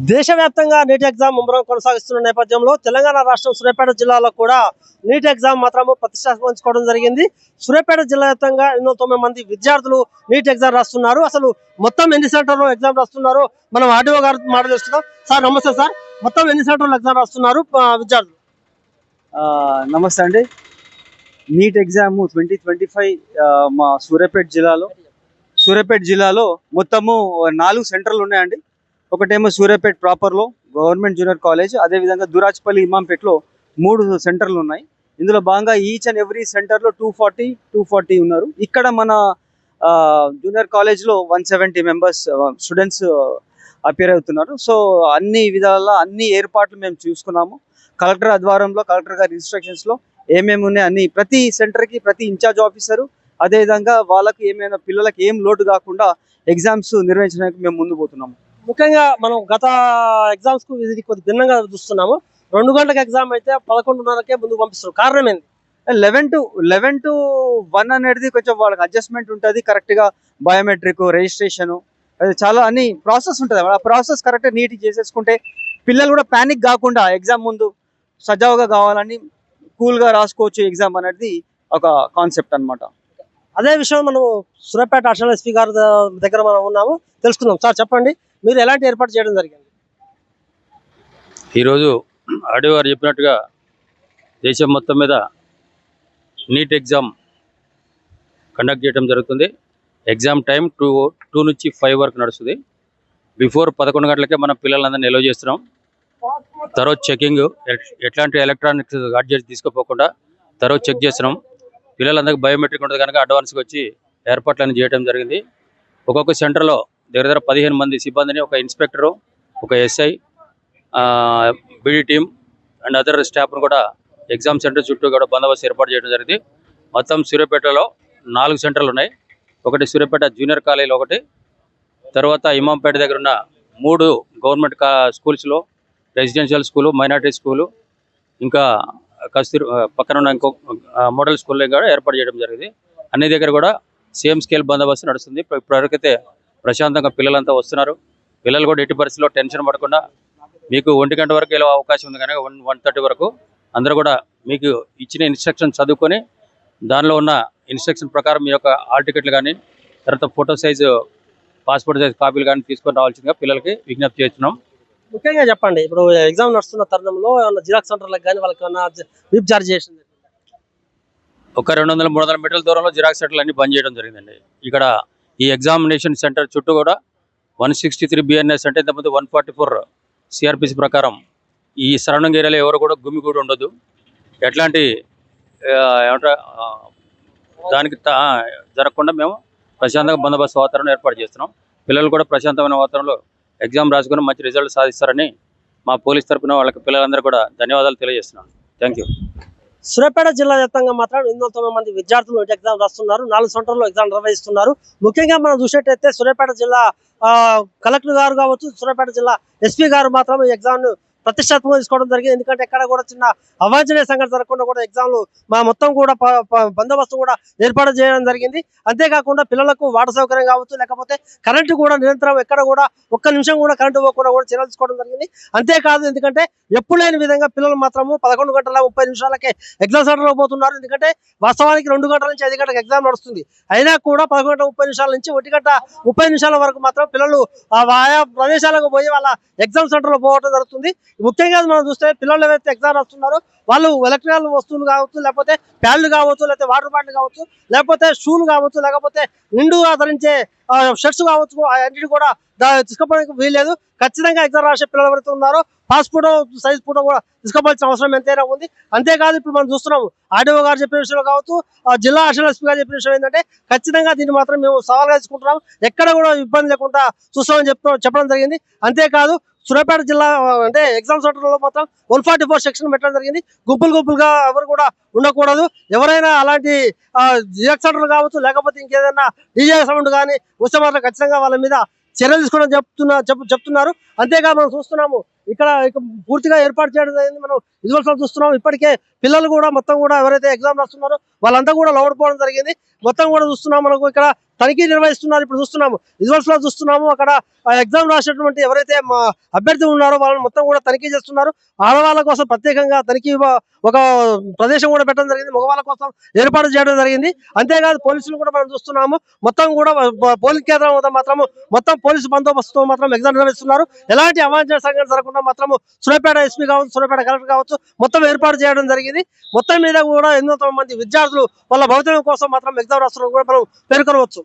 దేశవ్యాప్తంగా NEET exam ముమ్మరం కొనసాగిస్తున్న నేపథ్యంలో తెలంగాణ రాష్ట్రం సూర్యాపేట జిల్లాలో కూడా నీట్ ఎగ్జామ్ మాత్రము ప్రతిష్టాపించుకోవడం జరిగింది. సూర్యాపేట జిల్లా వ్యాప్తంగా 809 మంది విద్యార్థులు నీట్ ఎగ్జామ్ రాస్తున్నారు. అసలు మొత్తం ఎన్ని సెంటర్లో ఎగ్జామ్ రాస్తున్నారు మనం ఆర్డీఓ గారు మాట్లాడుతున్నాం. సార్ నమస్తే సార్, మొత్తం ఎన్ని సెంటర్లో ఎగ్జామ్ రాస్తున్నారు విద్యార్థులు? నమస్తే అండి. నీట్ ఎగ్జామ్ 2025 మా సూర్యాపేట జిల్లాలో మొత్తము 4 సెంటర్లు ఉన్నాయండి. ఒకటేమో సూర్యాపేట ప్రాపర్లో గవర్నమెంట్ జూనియర్ కాలేజ్, అదేవిధంగా దురాజ్పల్లి ఇమాంపేటలో 3 సెంటర్లు ఉన్నాయి. ఇందులో భాగంగా ఈచ్ అండ్ ఎవ్రీ సెంటర్లో 240 ఉన్నారు. ఇక్కడ మన జూనియర్ కాలేజ్లో 170 మెంబర్స్ స్టూడెంట్స్ అపేర్ అవుతున్నారు. సో అన్ని విధాల అన్ని ఏర్పాట్లు మేము చూసుకున్నాము. కలెక్టర్ ఆధ్వర్యంలో కలెక్టర్ గారి ఇన్స్ట్రక్షన్స్లో ఏమేమి ఉన్నాయి అన్ని ప్రతి సెంటర్కి ప్రతి ఇన్ఛార్జ్ ఆఫీసరు, అదేవిధంగా వాళ్ళకి ఏమైనా పిల్లలకి ఏం లోటు కాకుండా ఎగ్జామ్స్ నిర్వహించడానికి మేము ముందు పోతున్నాము. ముఖ్యంగా మనం గత ఎగ్జామ్స్ కు ఇది కొద్ది భిన్నంగా చూస్తున్నాము. 2 గంటలకు ఎగ్జామ్ అయితే 11:30కే ముందుకు పంపిస్తారు. కారణం ఏంటి? 11 to 1 అనేది కొంచెం వాళ్ళకి అడ్జస్ట్మెంట్ ఉంటుంది. కరెక్ట్గా బయోమెట్రిక్ రిజిస్ట్రేషను అది చాలా అన్ని ప్రాసెస్ ఉంటుంది. ఆ ప్రాసెస్ కరెక్ట్గా నీట్గా చేసేసుకుంటే పిల్లలు కూడా ప్యానిక్ కాకుండా ఎగ్జామ్ ముందు సజావుగా కావాలని కూల్గా రాసుకోవచ్చు ఎగ్జామ్ అనేది ఒక కాన్సెప్ట్ అనమాట. అదే విషయం మనం సూర్యాపేట అడిషనల్ ఎస్పీ గారి దగ్గర మనం ఉన్నాము, తెలుసుకుందాం. సార్ చెప్పండి, మీరు ఎలాంటి ఏర్పాటు చేయడం జరిగింది? ఈరోజు ఆర్డీఓ గారు చెప్పినట్టుగా దేశం మొత్తం మీద నీట్ ఎగ్జామ్ కండక్ట్ చేయడం జరుగుతుంది. ఎగ్జామ్ టైం 2 నుంచి 5 వరకు నడుస్తుంది. బిఫోర్ 11 గంటలకే మనం పిల్లలందరినీ నిల్వ చేస్తున్నాం. తర్వాత చెకింగ్, ఎట్లాంటి ఎలక్ట్రానిక్స్ గాడ్జెట్స్ తీసుకుపోకుండా తర్వాత చెక్ చేస్తున్నాం. పిల్లలందరికీ బయోమెట్రిక్ ఉంటుంది కనుక అడ్వాన్స్గా వచ్చి ఏర్పాట్లను చేయడం జరిగింది. ఒక్కొక్క సెంటర్లో దగ్గర 15 మంది సిబ్బందిని, ఒక ఇన్స్పెక్టరు, ఒక SI, BD team and other స్టాఫ్ను కూడా ఎగ్జామ్ సెంటర్ చుట్టూ కూడా బందోబస్తు ఏర్పాటు చేయడం జరిగింది. మొత్తం సూర్యాపేటలో 4 సెంటర్లు ఉన్నాయి. ఒకటి సూర్యాపేట జూనియర్ కాలేజీలో ఒకటి, తర్వాత ఇమాంపేట దగ్గర ఉన్న 3 గవర్నమెంట్ స్కూల్స్లో రెసిడెన్షియల్ స్కూలు, మైనార్టీ స్కూలు, ఇంకా కస్తూరి పక్కన ఉన్న ఇంకో మోడల్ స్కూల్లో కూడా ఏర్పాటు చేయడం జరిగింది. అన్ని దగ్గర కూడా సేమ్ స్కేల్ బందోబస్తు నడుస్తుంది. ఇప్పటివరకైతే ప్రశాంతంగా పిల్లలంతా వస్తున్నారు. పిల్లలు కూడా ఎట్టి పరిస్థితుల్లో టెన్షన్ పడకుండా మీకు 1 గంట వరకు వెళ్ళే అవకాశం ఉంది కనుక 1:30 వరకు అందరూ కూడా మీకు ఇచ్చిన ఇన్స్ట్రక్షన్ చదువుకొని దానిలో ఉన్న ఇన్స్ట్రక్షన్ ప్రకారం మీ యొక్క హాల్ టికెట్లు కానీ తర్వాత ఫోటో సైజు పాస్పోర్ట్ సైజు కాపీలు కానీ తీసుకొని రావాల్సిందిగా పిల్లలకి విజ్ఞప్తి చేస్తున్నాం. ముఖ్యంగా చెప్పండి, ఇప్పుడు ఎగ్జామ్ నడుస్తున్న తరుణంలో ఏమన్నా జిరాక్స్ సెంటర్లకు కానీ వాళ్ళకి ఏమన్నా విప్ చార్జ్ చేసింది? ఒక 200-300 మీటర్ల దూరంలో జిరాక్స్ సెంటర్లు అన్ని బంద్ చేయడం జరిగిందండి. ఇక్కడ ఈ ఎగ్జామినేషన్ సెంటర్ చుట్టూ కూడా 163 BNS అంటే ఇంతకుముందు 144 CRPC ప్రకారం ఈ సరౌండింగ్ ఏరియాలో ఎవరు కూడా గుమిగూడి ఉండదు. ఎట్లాంటి దానికి జరగకుండా మేము ప్రశాంతంగా బందోబస్తు వాతావరణం ఏర్పాటు చేస్తున్నాం. పిల్లలు కూడా ప్రశాంతమైన వాతావరణంలో ఎగ్జామ్ రాసుకొని మంచి రిజల్ట్ సాధిస్తారని మా పోలీస్ తరఫున వాళ్ళకి పిల్లలందరూ కూడా ధన్యవాదాలు తెలియజేస్తున్నాను. Thank you. సూర్యాపేట జిల్లా వ్యాప్తంగా మాత్రం 809 మంది విద్యార్థులు ఎగ్జామ్ రాస్తున్నారు. 4 సెంటర్లో ఎగ్జామ్ నిర్వహిస్తున్నారు. ముఖ్యంగా మనం చూసేటైతే సూర్యాపేట జిల్లా కలెక్టర్ గారు కావచ్చు, సూర్యాపేట జిల్లా ఎస్పీ గారు మాత్రం ఈ ఎగ్జామ్ ప్రతిష్టాత్మకంగా తీసుకోవడం జరిగింది. ఎందుకంటే ఎక్కడ కూడా చిన్న అవాంఛనీయ సంఘటన జరగకుండా కూడా ఎగ్జామ్లు మొత్తం కూడా బందోబస్తు కూడా ఏర్పాటు చేయడం జరిగింది. అంతేకాకుండా పిల్లలకు వాటర్ సౌకర్యం కావచ్చు, లేకపోతే కరెంటు కూడా నిరంతరం ఎక్కడ కూడా ఒక్క నిమిషం కూడా కరెంటు పోకుండా కూడా చర్యలు తీసుకోవడం జరిగింది. అంతేకాదు, ఎందుకంటే ఎప్పుడు లేని విధంగా పిల్లలు మాత్రము 11:30 ఎగ్జామ్ సెంటర్లో పోతున్నారు. ఎందుకంటే వాస్తవానికి 2 గంటల నుంచి 5 గంటలకు ఎగ్జామ్ నడుస్తుంది. అయినా కూడా 11:30 నుంచి 1:30 వరకు మాత్రం పిల్లలు ఆయా ప్రదేశాలకు పోయి వాళ్ళ ఎగ్జామ్ సెంటర్లో పోవడం జరుగుతుంది. ముఖ్యంగా మనం చూస్తే పిల్లలు ఎవరైతే ఎగ్జామ్ రాస్తున్నారో వాళ్ళు ఎలక్ట్రికల్ వస్తువులు కావచ్చు, లేకపోతే ప్యాడ్లు కావచ్చు, లేకపోతే వాటర్ బాటిల్ కావచ్చు, లేకపోతే షూలు కావచ్చు, లేకపోతే నిండుగా ధరించే షర్ట్స్ కావచ్చు, అన్నిటి కూడా తీసుకోవడానికి వీల్లేదు. ఖచ్చితంగా ఎగ్జామ్ రాసే పిల్లలు ఎవరైతే ఉన్నారో పాస్పోర్ట్ సైజ్ ఫోటో కూడా తీసుకోవాల్సిన అవసరం ఎంతైనా ఉంది. అంతేకాదు, ఇప్పుడు మనం చూస్తున్నాము ఆర్డీఓ గారు చెప్పిన విషయంలో కావచ్చు, జిల్లా అడిషనల్ ఎస్పీ గారు చెప్పిన విషయం ఏంటంటే ఖచ్చితంగా దీన్ని మాత్రం మేము సవాల్గా తీసుకుంటున్నాం, ఎక్కడ కూడా ఇబ్బంది లేకుండా చూస్తామని చెప్పడం జరిగింది. అంతేకాదు, సూర్యాపేట జిల్లా అంటే ఎగ్జామ్ సెంటర్లో మాత్రం 144 సెక్షన్ పెట్టడం జరిగింది. గుంపులుగా ఎవరు కూడా ఉండకూడదు. ఎవరైనా అలాంటి జిరాక్స్ సెంటర్లు కావచ్చు, లేకపోతే ఇంకేదైనా డీజే సౌండ్ కానీ వస్తే మాత్రం ఖచ్చితంగా వాళ్ళ మీద చర్యలు తీసుకోవడం చెప్తున్నారు. అంతేకాదు, మనం చూస్తున్నాము ఇక పూర్తిగా ఏర్పాటు చేయడం జరిగింది. మనం విజువల్స్ లో చూస్తున్నాం. ఇప్పటికే పిల్లలు కూడా మొత్తం కూడా ఎవరైతే ఎగ్జామ్ రాస్తున్నారో వాళ్ళంతా కూడా లోపడిపోవడం జరిగింది. మొత్తం కూడా చూస్తున్నాం. మనకు ఇక్కడ తనిఖీ నిర్వహిస్తున్నారు. ఇప్పుడు చూస్తున్నాము, విజువల్స్ లో చూస్తున్నాము. అక్కడ ఎగ్జామ్ రాసేటువంటి ఎవరైతే అభ్యర్థి ఉన్నారో వాళ్ళని మొత్తం కూడా తనిఖీ చేస్తున్నారు. ఆడవాళ్ళ కోసం ప్రత్యేకంగా తనిఖీ ఒక ప్రదేశం కూడా పెట్టడం జరిగింది. మగవాళ్ళ కోసం ఏర్పాటు చేయడం జరిగింది. అంతేకాదు పోలీసులు కూడా మనం చూస్తున్నాము. మొత్తం కూడా పోలింగ్ కేంద్రం వద్ద మాత్రము మొత్తం పోలీసు బందోబస్తు మాత్రం ఎగ్జామ్ నిర్వహిస్తున్నారు. ఎలాంటి అవాంఛనీయ సంఘటన జరగకుండా మాత్రము సూర్యాపేట ఎస్పీ కావచ్చు, సూర్యాపేట కలెక్టర్ కావచ్చు, మొత్తం ఏర్పాటు చేయడం జరిగింది. మొత్తం మీద కూడా 800 మంది విద్యార్థులు వాళ్ళ భవితవ్యం కోసం మాత్రం ఎగ్జామ్ రాస్తున్నారు కూడా మనం పేర్కొనవచ్చు.